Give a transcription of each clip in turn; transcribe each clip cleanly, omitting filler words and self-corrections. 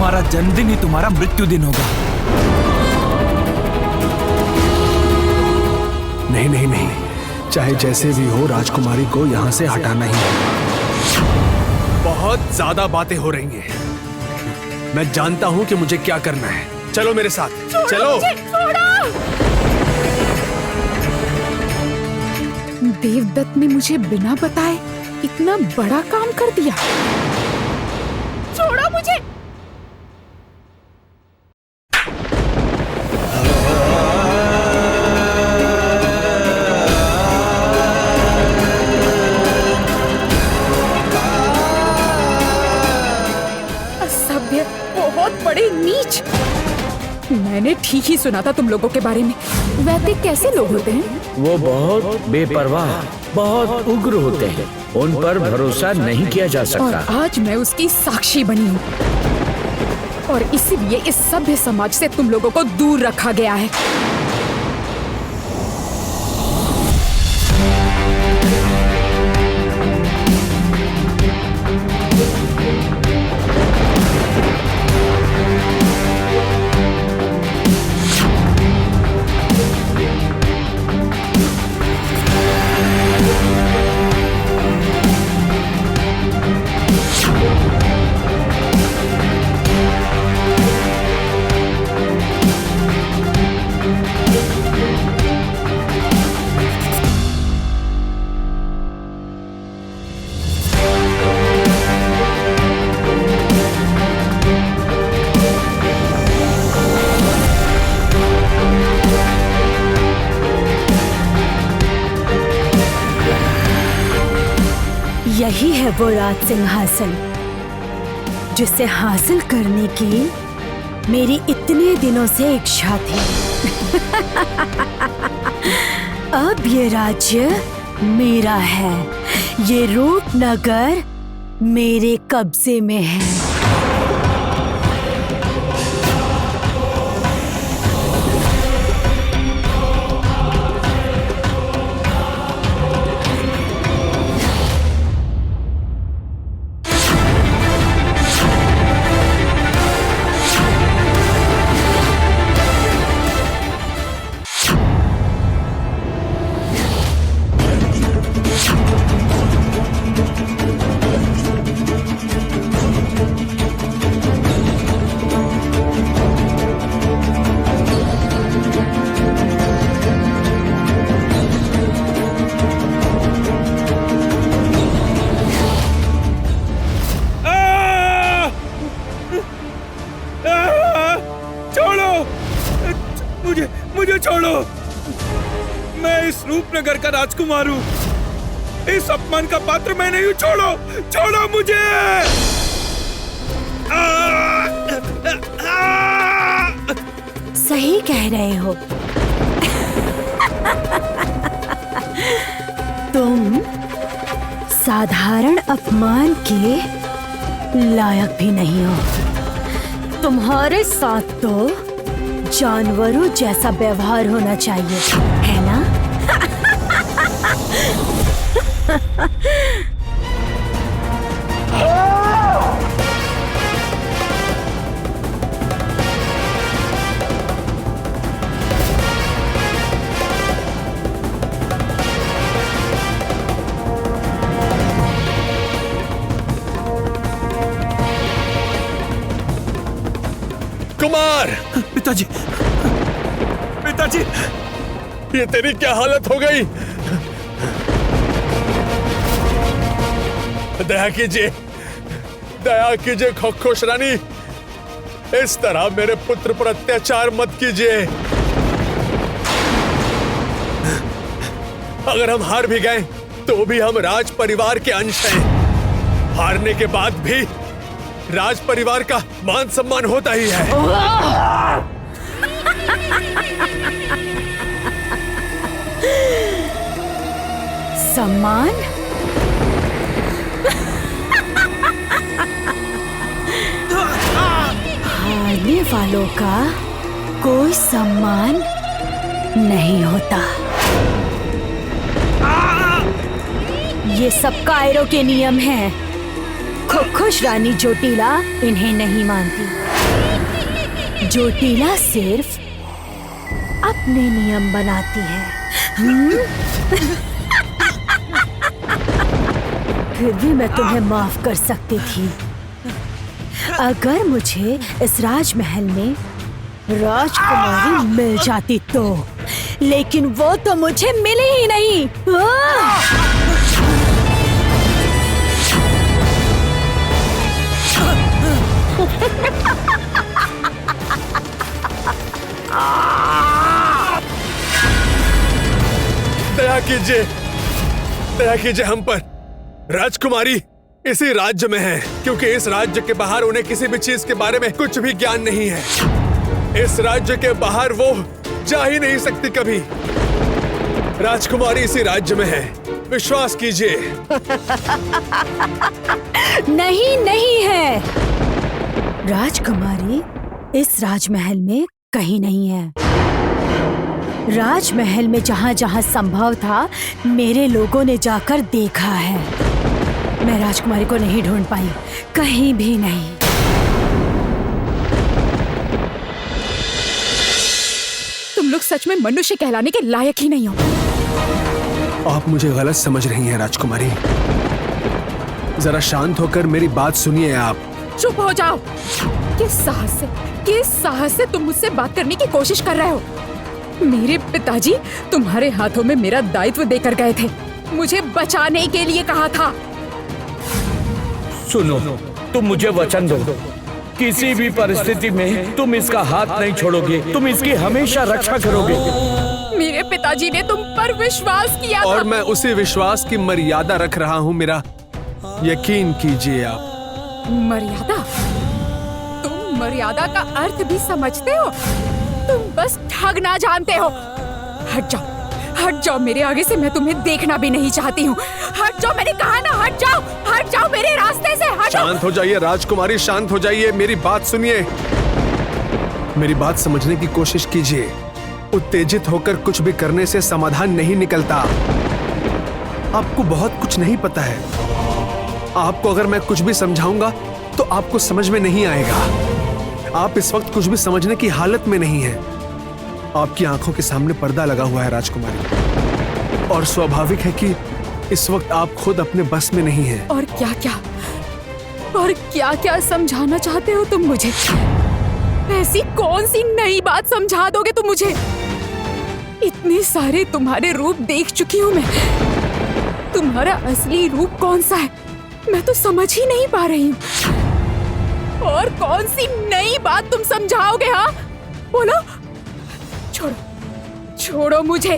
तुम्हारा जन्मदिन ही तुम्हारा मृत्यु दिन होगा। नहीं नहीं नहीं, चाहे जैसे भी हो राजकुमारी को यहाँ से हटाना ही है। बहुत ज्यादा बातें हो रही हैं। मैं जानता हूँ कि मुझे क्या करना है। चलो मेरे साथ, चलो। देवदत्त ने मुझे बिना बताए इतना बड़ा काम कर दिया। छोड़ो मुझे। असभ्य, बहुत बड़े नीच। मैंने ठीक ही सुना था तुम लोगों के बारे में। वैसे कैसे लोग होते हैं? वो बहुत बेपरवाह, बहुत उग्र होते हैं। उन पर भरोसा नहीं किया जा और सकता। आज मैं उसकी साक्षी बनी हूँ और इसीलिए इस सभ्य समाज से तुम लोगों को दूर रखा गया है। यही है वो राज सिंहासन जिसे हासिल करने की मेरी इतने दिनों से इच्छा थी। अब ये राज्य मेरा है, ये रूपनगर मेरे कब्जे में है। मुझे छोड़ो। मैं इस रूपनगर का राजकुमार हूँ। इस अपमान का पात्र मैं नहीं हूँ। छोड़ो, छोड़ो मुझे। सही कह रहे हो। तुम साधारण अपमान के लायक भी नहीं हो। तुम्हारे साथ तो जानवरों जैसा व्यवहार होना चाहिए, है ना? कुमार! पिताजी, पिताजी, ये तेरी क्या हालत हो गई? दया कीजिए, दया कीजिए खक्खोश रानी। इस तरह मेरे पुत्र पर अत्याचार मत कीजिए। अगर हम हार भी गए तो भी हम राज परिवार के अंश हैं। हारने के बाद भी राज परिवार का मान सम्मान होता ही है। सम्मान? हारने वालों का कोई सम्मान नहीं होता। ये सब कायरों के नियम हैं। खुश रानी जोटीला इन्हें नहीं मानती। जोटीला सिर्फ अपने नियम बनाती है। फिर भी मैं तुम्हें माफ कर सकती थी अगर मुझे इस राजमहल में राजकुमारी मिल जाती तो, लेकिन वो तो मुझे मिली ही नहीं। दया कीजिए हम पर। राजकुमारी इसी राज्य में है, क्योंकि इस राज्य के बाहर उन्हें किसी भी चीज के बारे में कुछ भी ज्ञान नहीं है। इस राज्य के बाहर वो जा ही नहीं सकती कभी। राजकुमारी इसी राज्य में है, विश्वास कीजिए। नहीं है। राजकुमारी इस राजमहल में कहीं नहीं है। राजमहल में जहाँ जहाँ संभव था मेरे लोगों ने जाकर देखा है। मैं राजकुमारी को नहीं ढूंढ पाई, कहीं भी नहीं। तुम लोग सच में मनुष्य कहलाने के लायक ही नहीं हो। आप मुझे गलत समझ रही हैं राजकुमारी। जरा शांत होकर मेरी बात सुनिए आप। चुप हो जाओ। किस साहस से तुम मुझसे बात करने की कोशिश कर रहे हो? मेरे पिताजी तुम्हारे हाथों में मेरा दायित्व देकर गए थे, मुझे बचाने के लिए कहा था। सुनो, तुम मुझे वचन दो, किसी भी परिस्थिति में तुम इसका हाथ नहीं छोड़ोगे, तुम इसकी हमेशा रक्षा करोगे। मेरे पिताजी ने तुम पर विश्वास किया और था। मैं उसी विश्वास की मर्यादा रख रहा हूँ, मेरा यकीन कीजिए आप। मर्यादा? तुम मर्यादा का अर्थ भी समझते हो? तुम बस ठगना जानते हो। हट जाओ मेरे आगे से, मैं तुम्हें देखना भी नहीं चाहती हूँ। हट जाओ, मैंने कहा ना, हट जाओ मेरे रास्ते से, हट जाओ। शांत हो जाइए राजकुमारी, शांत हो जाइए, मेरी बात सुनिए, मेरी बात समझने की कोशिश कीजिए। उत्तेजित होकर कुछ भी करने से समाधान नहीं निकलता। आपको बहुत कुछ नहीं पता है। आपको अगर मैं कुछ भी समझाऊंगा तो आपको समझ में नहीं आएगा। आप इस वक्त कुछ भी समझने की हालत में नहीं हैं। आपकी आंखों के सामने पर्दा लगा हुआ है राजकुमारी, और स्वाभाविक है कि इस वक्त आप खुद अपने बस में नहीं हैं। और क्या क्या समझाना चाहते हो तुम मुझे? ऐसी कौन सी नई बात समझा दोगे तुम मुझे? इतने सारे तुम्हारे रूप देख चुकी हूँ मैं। तुम्हारा असली रूप कौन सा है मैं तो समझ ही नहीं पा रही हूँ। और कौन सी नई बात तुम समझाओगे? हाँ बोलो। छोड़ो मुझे,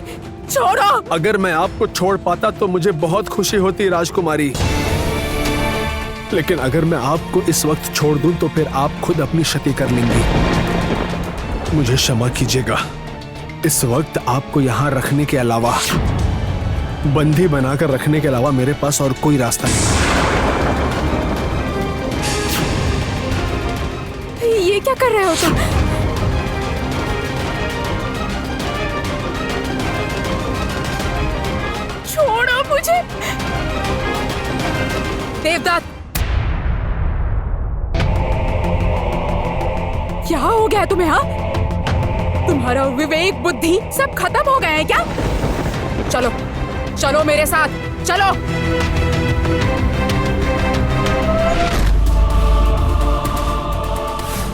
छोड़ो। अगर मैं आपको छोड़ पाता तो मुझे बहुत खुशी होती राजकुमारी, लेकिन अगर मैं आपको इस वक्त छोड़ दूं तो फिर आप खुद अपनी क्षति कर लेंगी। मुझे क्षमा कीजिएगा। इस वक्त आपको यहाँ रखने के अलावा, बंदी बनाकर रखने के अलावा मेरे पास और कोई रास्ता नहीं। ये क्या कर रहे हो तुम? छोड़ो मुझे। देवदत्त, क्या हो गया तुम्हें? हाँ, तुम्हारा विवेक बुद्धि सब खत्म हो गए हैं क्या? चलो मेरे साथ, चलो।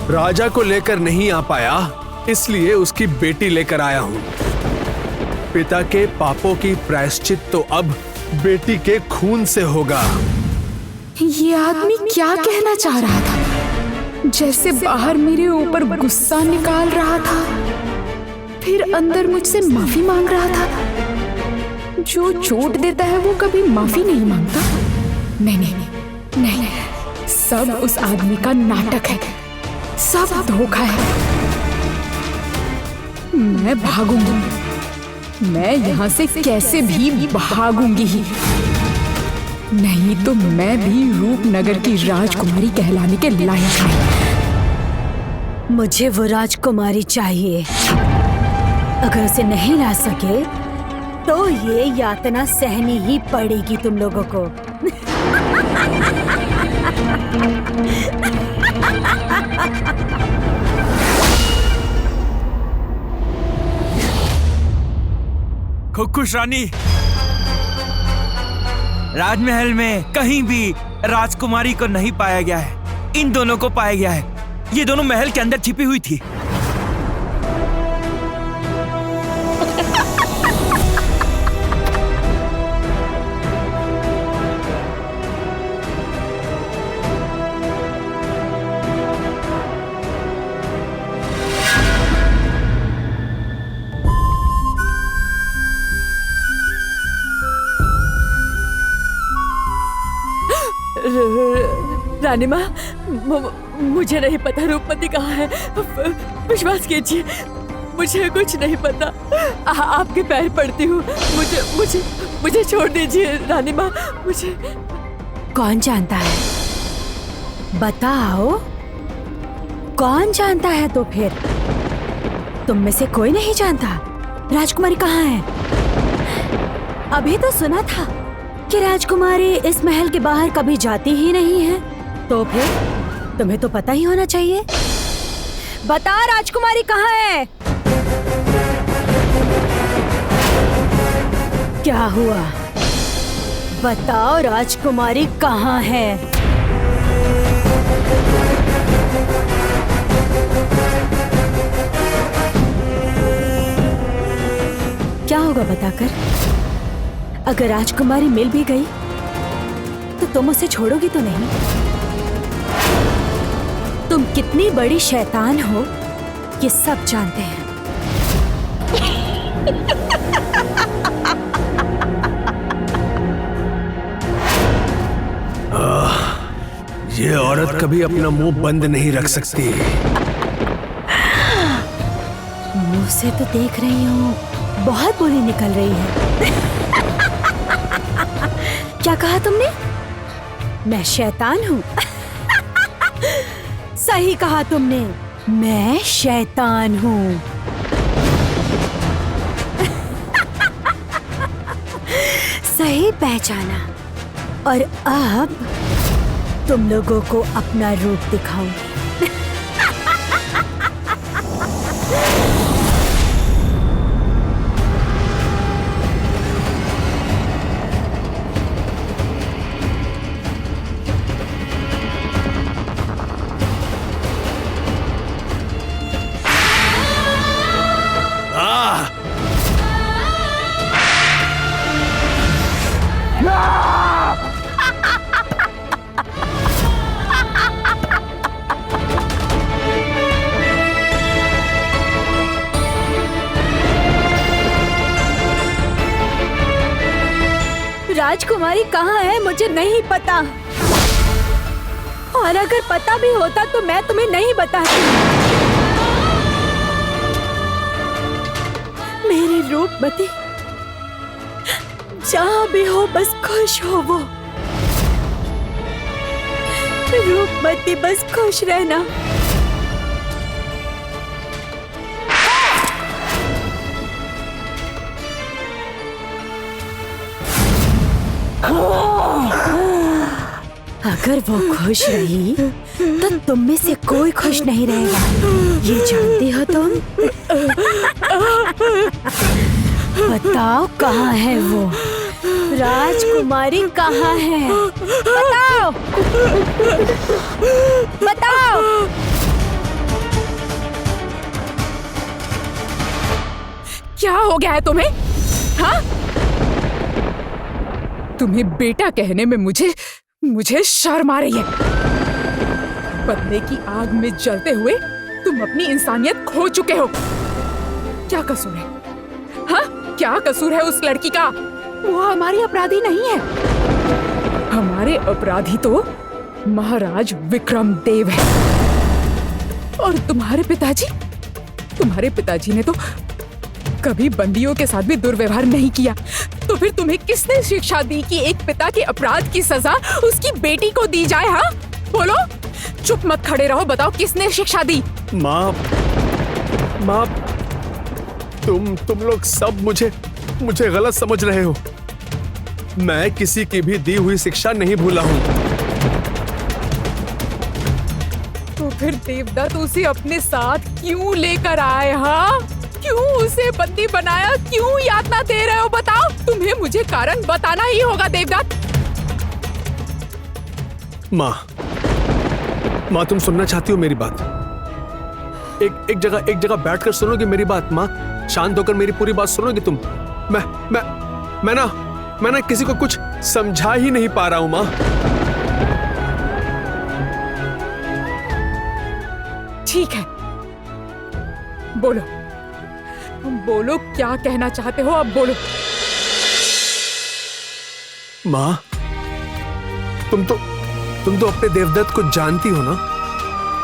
राजा को लेकर नहीं आ पाया, इसलिए उसकी बेटी लेकर आया हूँ। पिता के पापों की प्रायश्चित तो अब बेटी के खून से होगा। ये आदमी क्या कहना चाह रहा था? जैसे बाहर मेरे ऊपर गुस्सा निकाल रहा था, फिर अंदर मुझसे माफी मांग रहा था। जो चोट देता है वो कभी माफी नहीं मांगता। नहीं, सब उस आदमी का नाटक है, सब धोखा है। मैं भागूंगी, मैं यहाँ से कैसे भी भागूंगी ही, नहीं तो मैं भी रूपनगर की राजकुमारी कहलाने के लायक नहीं। मुझे वो राजकुमारी चाहिए। अगर उसे नहीं ला सके तो ये यातना सहनी ही पड़ेगी तुम लोगों को। खुश रानी, राजमहल में कहीं भी राजकुमारी को नहीं पाया गया है। इन दोनों को पाया गया है। ये दोनों महल के अंदर छिपी हुई थी। रानी माँ, मुझे नहीं पता रूपमती कहाँ है। विश्वास कीजिए, मुझे कुछ नहीं पता। आपके पैर पड़ती हूँ, मुझे छोड़ दीजिए रानी माँ। मुझे कौन जानता है? बताओ, कौन जानता है? तो फिर तुम में से कोई नहीं जानता राजकुमारी कहाँ है? अभी तो सुना था कि राजकुमारी इस महल के बाहर कभी जाती ही नहीं है। तो फिर तुम्हें तो पता ही होना चाहिए। बता, राजकुमारी कहाँ है? क्या हुआ? बताओ, राजकुमारी कहाँ है? क्या होगा बताकर? अगर राजकुमारी मिल भी गई तो तुम उसे छोड़ोगी तो नहीं? तुम कितनी बड़ी शैतान हो ये सब जानते हैं। ये औरत कभी अपना मुंह बंद नहीं रख सकती। मुंह से तो देख रही हूँ बहुत बोली निकल रही है। क्या कहा तुमने? मैं शैतान हूँ? सही कहा तुमने, मैं शैतान हूँ। सही पहचाना। और अब तुम लोगों को अपना रूप दिखाऊंगी। राजकुमारी कहाँ है मुझे नहीं पता, और अगर पता भी होता तो मैं तुम्हें नहीं बताती। मेरी रूपमती जहाँ भी हो बस खुश हो। वो रूपमती बस खुश रहना। अगर वो खुश रही तो तुम में से कोई खुश नहीं रहेगा, ये जानती हो तुम। बताओ कहाँ है वो? राजकुमारी कहाँ है? बताओ, बताओ। क्या हो गया है तुम्हें? हाँ? तुम्हें बेटा कहने में मुझे शर्म आ रही है। बदले की आग में जलते हुए तुम अपनी इंसानियत खो चुके हो। क्या कसूर है? हाँ, क्या कसूर है उस लड़की का? वो हमारी अपराधी नहीं है। हमारे अपराधी तो महाराज विक्रम देव है। और तुम्हारे पिताजी ने तो कभी बंदियों के साथ भी दुर्व्यवहार नहीं किया। तो फिर तुम्हें किसने शिक्षा दी कि एक पिता के अपराध की सजा उसकी बेटी को दी जाए? हाँ, बोलो, चुप मत खड़े रहो, बताओ किसने शिक्षा दी? माँ, तुम लोग सब मुझे गलत समझ रहे हो। मैं किसी की भी दी हुई शिक्षा नहीं भूला हूँ। तो फिर देवदत्त उसे अपने साथ क्यों लेकर आए? हाँ, क्यों उसे बंदी बनाया? क्यों यातना दे रहे हो? बताओ, तुम्हें मुझे कारण बताना ही होगा देवदत्त। माँ तुम सुनना चाहती हो मेरी बात? एक जगह बैठकर सुनोगी मेरी बात? माँ, शांत होकर मेरी पूरी बात सुनोगी तुम? मैं ना किसी को कुछ समझा ही नहीं पा रहा हूं माँ। ठीक है, बोलो बोलो, क्या कहना चाहते हो? अब बोलो। माँ, तुम तो अपने देवदत्त को जानती हो ना?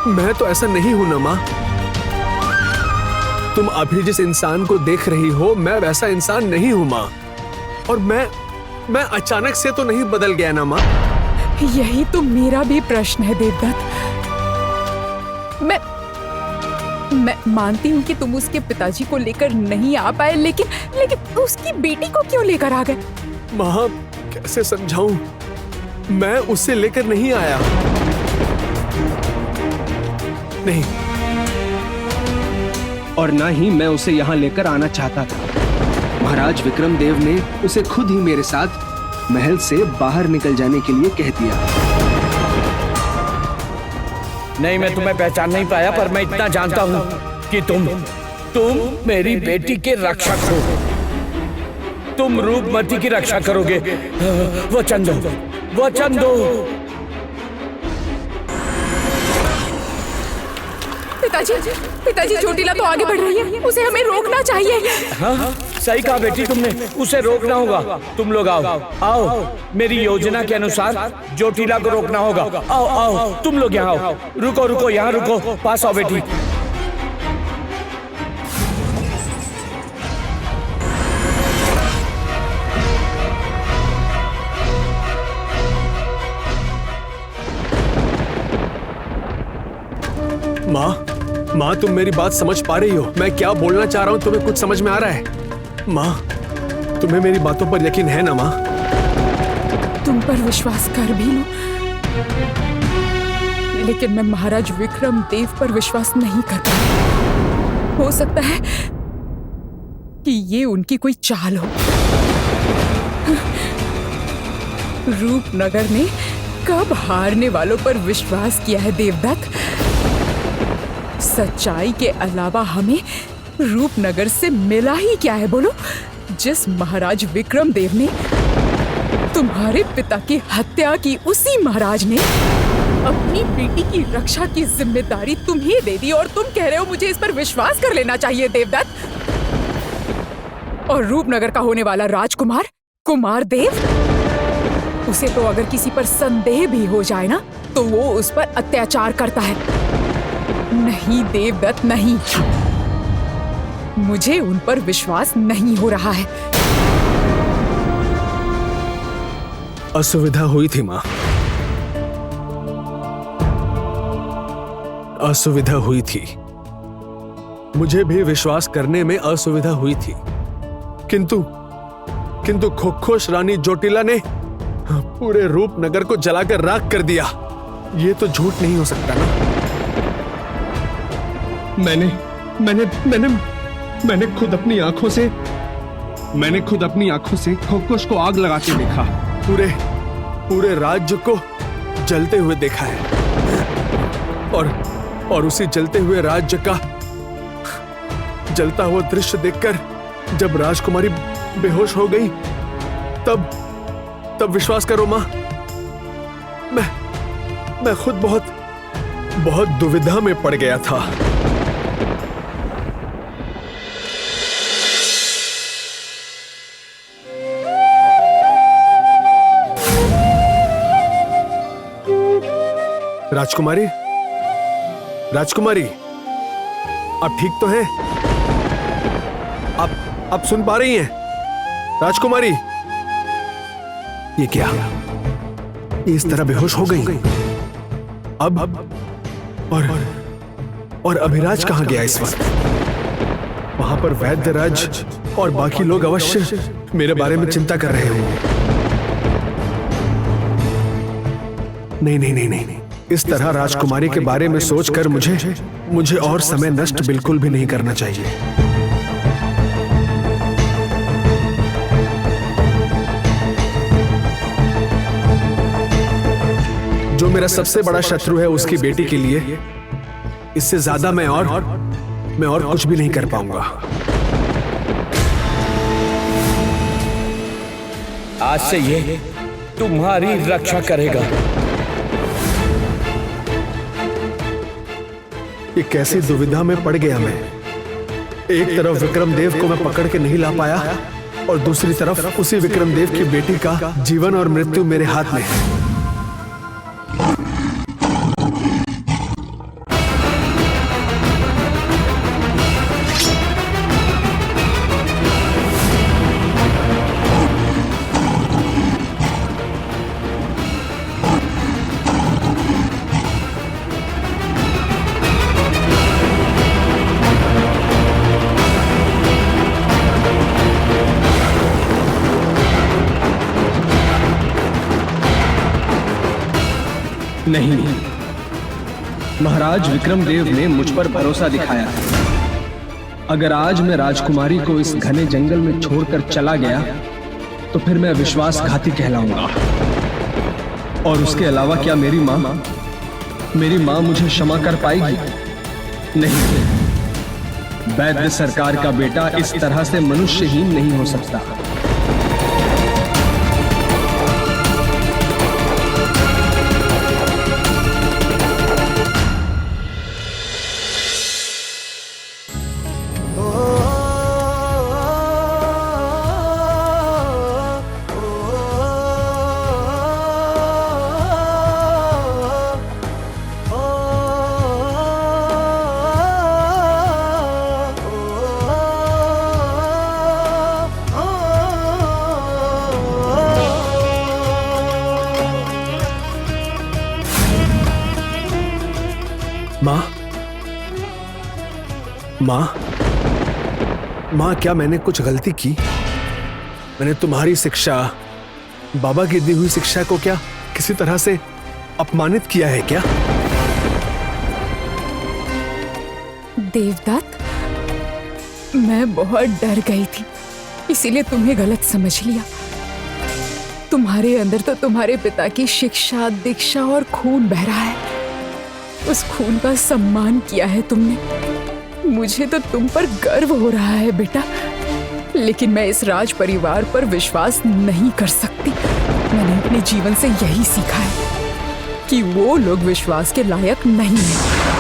मैं तो ऐसा नहीं हूं ना माँ। तुम अभी जिस इंसान को देख रही हो, मैं वैसा इंसान नहीं हूं माँ। और मैं अचानक से तो नहीं बदल गया ना माँ। यही तो मेरा भी प्रश्न है देवदत्त। मैं मानती हूँ कि तुम उसके पिताजी को लेकर नहीं आ पाए, लेकिन उसकी बेटी को क्यों लेकर आ गए? माँ, कैसे समझाऊं? मैं उसे लेकर नहीं आया। नहीं, और ना ही मैं उसे यहाँ लेकर आना चाहता था। महाराज विक्रमदेव ने उसे खुद ही मेरे साथ महल से बाहर निकल जाने के लिए कह दिया। नहीं, मैं तुम्हें पहचान नहीं पाया, पर मैं इतना जानता हूँ कि तुम मेरी बेटी के रक्षक हो। तुम रूपमती की रक्षा करोगे। वचन दो। पिताजी, चोटिला तो आगे बढ़ रही है, उसे हमें रोकना चाहिए। हाँ, सही कहा बेटी तुमने, उसे रोकना होगा। तुम लोग आओ, मेरी योजना के अनुसार चोटिला को रोकना होगा। आओ, तुम लोग यहाँ आओ। रुको, यहाँ रुको, पास आओ बेटी। माँ, तुम मेरी बात समझ पा रही हो? मैं क्या बोलना चाह रहा हूँ तुम्हें कुछ समझ में आ रहा है? माँ, तुम्हें मेरी बातों पर यकीन है ना माँ? तुम पर विश्वास कर भी लूं, लेकिन मैं महाराज विक्रमदेव पर विश्वास नहीं कर पाती। हो सकता है कि ये उनकी कोई चाल हो। रूपनगर ने कब हारने वालों पर विश्वास किया है देवदत्त? सच्चाई के अलावा हमें रूपनगर से मिला ही क्या है बोलो? जिस महाराज विक्रमदेव ने तुम्हारे पिता की हत्या की, उसी महाराज ने अपनी बेटी की रक्षा की जिम्मेदारी तुम्हें दे दी, और तुम कह रहे हो मुझे इस पर विश्वास कर लेना चाहिए देवदत्त? और रूपनगर का होने वाला राजकुमार कुमारदेव, उसे तो अगर किसी पर संदेह भी हो जाए ना, तो वो उस पर अत्याचार करता है। नहीं देवदत्त, नहीं, मुझे उन पर विश्वास नहीं हो रहा है। असुविधा हुई थी माँ, असुविधा हुई थी। मुझे भी विश्वास करने में असुविधा हुई थी, किंतु खोखोश रानी चोटिला ने पूरे रूपनगर को जलाकर राख कर दिया। ये तो झूठ नहीं हो सकता ना? मैंने खुद अपनी आंखों से खोखोश को आग लगाते देखा। पूरे राज्य को जलते हुए देखा है, और उसी जलते हुए राज्य का जलता हुआ दृश्य देखकर जब राजकुमारी बेहोश हो गई, तब विश्वास करो माँ, मैं खुद बहुत दुविधा में पड़ गया था। राजकुमारी, आप ठीक तो हैं? आप सुन पा रही हैं? राजकुमारी, ये क्या? ये इस तरह बेहोश हो गई। अब और अभिराज कहाँ गया इस वक्त? वहां पर वैद्यराज और बाकी लोग अवश्य मेरे बारे में चिंता कर रहे होंगे। नहीं, इस तरह राजकुमारी के बारे में सोचकर मुझे और समय नष्ट बिल्कुल भी नहीं करना चाहिए। जो मेरा सबसे बड़ा शत्रु है उसकी बेटी के लिए इससे ज्यादा मैं और कुछ भी नहीं कर पाऊंगा। आज से ये तुम्हारी रक्षा करेगा। ये कैसी दुविधा में पड़ गया मैं। एक तरफ विक्रमदेव को मैं पकड़ के नहीं ला पाया और दूसरी तरफ उसी विक्रमदेव की बेटी का जीवन और मृत्यु मेरे हाथ में है। नहीं, महाराज विक्रमदेव ने मुझ पर भरोसा दिखाया है। अगर आज मैं राजकुमारी को इस घने जंगल में छोड़कर चला गया तो फिर मैं विश्वासघाती कहलाऊंगा। और उसके अलावा क्या मेरी मां मुझे क्षमा कर पाएगी? नहीं, वैद्य सरकार का बेटा इस तरह से मनुष्यहीन नहीं हो सकता। माँ, क्या मैंने कुछ गलती की? मैंने तुम्हारी शिक्षा, बाबा की दी हुई शिक्षा को क्या किसी तरह से अपमानित किया है क्या? देवदत्त, मैं बहुत डर गई थी, इसीलिए तुम्हें गलत समझ लिया। तुम्हारे अंदर तो तुम्हारे पिता की शिक्षा, दीक्षा और खून बह रहा है। उस खून का सम्मान किया है तुमने। मुझे तो तुम पर गर्व हो रहा है बेटा, लेकिन मैं इस राज परिवार पर विश्वास नहीं कर सकती। मैंने अपने जीवन से यही सीखा है कि वो लोग विश्वास के लायक नहीं हैं।